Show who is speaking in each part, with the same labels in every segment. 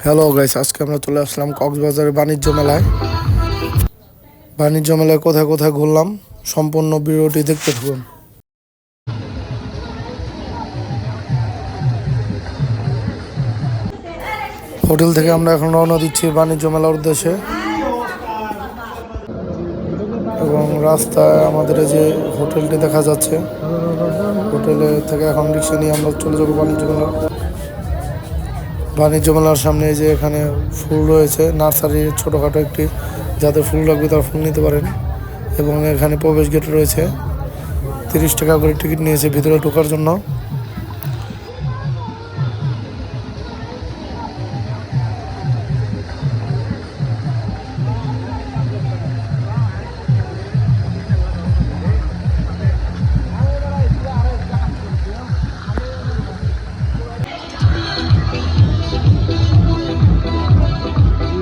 Speaker 1: Hello guys, আজকে আমরা চলে আসলাম কক্সবাজারের বাণিজ্য মেলায়। বাণিজ্য মেলায় কোথায় কোথায় ঘুরলাম সম্পূর্ণ ভিডিওটি দেখতে থাকুন। হোটেল থেকে আমরা এখন রওনা দিচ্ছি বাণিজ্য মেলার উদ্দেশ্যে এবং রাস্তায় আমাদের এই যে হোটেলটি দেখা যাচ্ছে, হোটেলে থেকে এখন রিক্সা নিয়ে আমরা চলে যাবো বাণিজ্য মেলা। বাণিজ্য মেলার সামনে এই যে এখানে ফুল রয়েছে, নার্সারি ছোটোখাটো একটি, যাদের ফুল লাগবে তারা ফুল নিতে পারেন। এবং এখানে প্রবেশ গেট রয়েছে, 30 টাকা করে টিকিট নিয়েছে ভিতরে ঢোকার জন্য।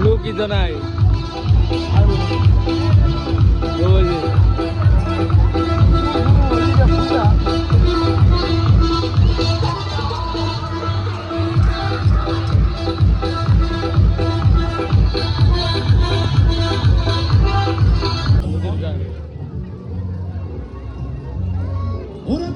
Speaker 2: লোকই তো নাই। ওই যে
Speaker 3: ওরা